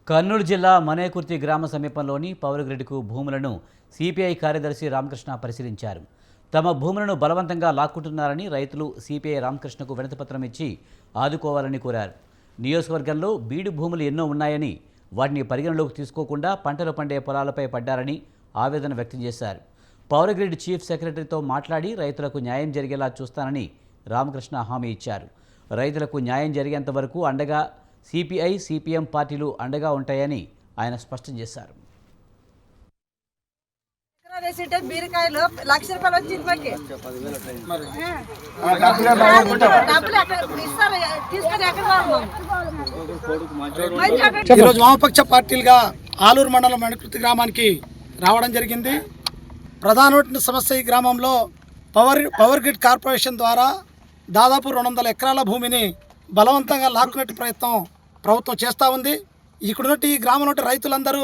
కర్నూలు జిల్లా మనేకుర్తి గ్రామ సమీపంలోని పవర్ గ్రిడ్కు భూములను సిపిఐ కార్యదర్శి రామకృష్ణ పరిశీలించారు. తమ భూములను బలవంతంగా లాక్కుంటున్నారని రైతులు సిపిఐ రామకృష్ణకు వినతిపత్రం ఇచ్చి ఆదుకోవాలని కోరారు. నియోజకవర్గంలో బీడు భూములు ఎన్నో ఉన్నాయని వాటిని పరిగణలోకి తీసుకోకుండా పంటలు పండే పొలాలపై పడ్డారని ఆవేదన వ్యక్తం చేశారు. పవర్ గ్రిడ్ చీఫ్ సెక్రటరీతో మాట్లాడి రైతులకు న్యాయం జరిగేలా చూస్తానని రామకృష్ణ హామీ ఇచ్చారు. రైతులకు న్యాయం జరిగేంత వరకు అండగా సిపిఐ సిపిఎం పార్టీలు అండగా ఉంటాయని ఆయన స్పష్టం చేశారు. బీరకాయలు లక్ష రూపాయలు వచ్చింది. ఈరోజు వామపక్ష పార్టీలుగా ఆలూరు మండలం మణికృతి గ్రామానికి రావడం జరిగింది. ప్రధానమైన సమస్య ఈ గ్రామంలో పవర్ గ్రిడ్ కార్పొరేషన్ ద్వారా దాదాపు 200 ఎకరాల భూమిని బలవంతంగా లాక్కునే ప్రయత్నం ప్రభుత్వం చేస్తూ ఉంది. ఇక్కడున్నట్టు ఈ గ్రామంలో రైతులందరూ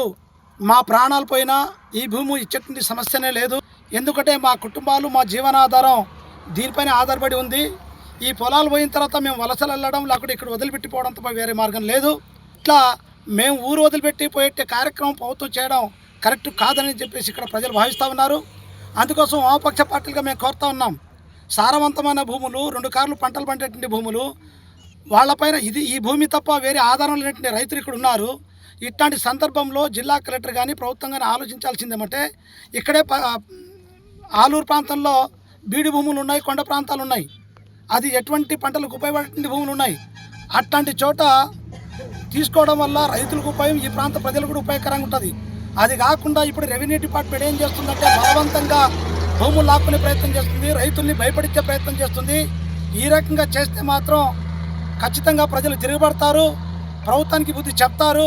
మా ప్రాణాలు పోయినా ఈ భూమి ఇచ్చేటువంటి సమస్యనే లేదు. ఎందుకంటే మా కుటుంబాలు మా జీవనాధారం దీనిపైన ఆధారపడి ఉంది. ఈ పొలాలు పోయిన తర్వాత మేము వలసలు వెళ్ళడం లేకపోతే ఇక్కడ వదిలిపెట్టిపోవడం తప్ప వేరే మార్గం లేదు. ఇట్లా మేము ఊరు వదిలిపెట్టి పోయే కార్యక్రమం ప్రభుత్వం చేయడం కరెక్ట్ కాదని చెప్పేసి ఇక్కడ ప్రజలు భావిస్తూ ఉన్నారు. అందుకోసం వామపక్ష పార్టీలుగా మేము కోరుతూ ఉన్నాం. సారవంతమైన భూములు 2 కార్లు పంటలు పండేటువంటి భూములు వాళ్ళపైన ఈ భూమి తప్ప వేరే ఆధారం లేనటువంటి రైతులు ఇక్కడ ఉన్నారు. ఇట్లాంటి సందర్భంలో జిల్లా కలెక్టర్ కానీ ప్రభుత్వం కానీ ఆలోచించాల్సిందేమంటే ఇక్కడే ఆలూరు ప్రాంతంలో బీడు భూములు ఉన్నాయి, కొండ ప్రాంతాలు ఉన్నాయి, అది ఎటువంటి పంటలకు ఉపయోగపడే భూములు ఉన్నాయి. అట్లాంటి చోట తీసుకోవడం వల్ల రైతులకు ఉపయోగం, ఈ ప్రాంత ప్రజలకు కూడా ఉపయోగకరంగా ఉంటుంది. అది కాకుండా ఇప్పుడు రెవెన్యూ డిపార్ట్మెంట్ ఏం చేస్తుందంటే బలవంతంగా భూములు లాక్కునే ప్రయత్నం చేస్తుంది, రైతుల్ని భయపడించే ప్రయత్నం చేస్తుంది. ఈ రకంగా చేస్తే మాత్రం ఖచ్చితంగా ప్రజలు తిరగబడతారు, ప్రభుత్వానికి బుద్ధి చెప్తారు.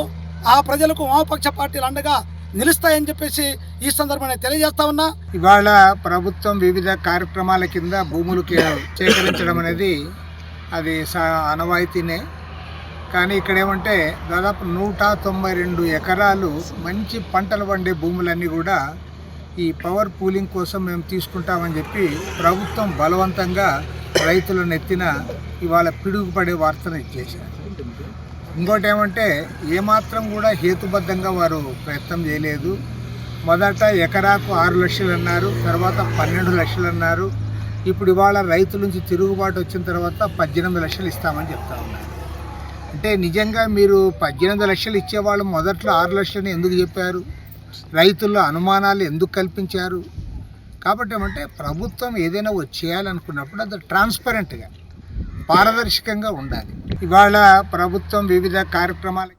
ఆ ప్రజలకు వామపక్ష పార్టీలు అండగా నిలుస్తాయని చెప్పేసి ఈ సందర్భంగా తెలియజేస్తా ఉన్నా. ఇవాళ ప్రభుత్వం వివిధ కార్యక్రమాల కింద భూములు సేకరించడం అనేది అది ఆనవాయితీనే. కానీ ఇక్కడ ఏమంటే దాదాపు 192 ఎకరాలు మంచి పంటలు పండే భూములన్నీ కూడా ఈ పవర్ పూలింగ్ కోసం మేము తీసుకుంటామని చెప్పి ప్రభుత్వం బలవంతంగా రైతులను ఎత్తిన ఇవాళ పిడుగుపడే వార్తను ఇచ్చేశారు. ఇంకోటి ఏమంటే ఏమాత్రం కూడా హేతుబద్ధంగా వారు ప్రయత్నం చేయలేదు. మొదట ఎకరాకు 6 లక్షలు అన్నారు, తర్వాత 12 లక్షలు అన్నారు. ఇప్పుడు ఇవాళ రైతుల నుంచి తిరుగుబాటు వచ్చిన తర్వాత 18 లక్షలు ఇస్తామని చెప్తా ఉన్నారు. అంటే నిజంగా మీరు 18 లక్షలు ఇచ్చేవాళ్ళు మొదట్లో 6 లక్షలని ఎందుకు చెప్పారు? రైతుల్లో అనుమానాలు ఎందుకు కల్పించారు? కాబట్టి ఏమంటే ప్రభుత్వం ఏదైనా చేయాలనుకున్నప్పుడు అది ట్రాన్స్పరెంట్గా పారదర్శకంగా ఉండాలి. ఇవాళ ప్రభుత్వం వివిధ కార్యక్రమాలు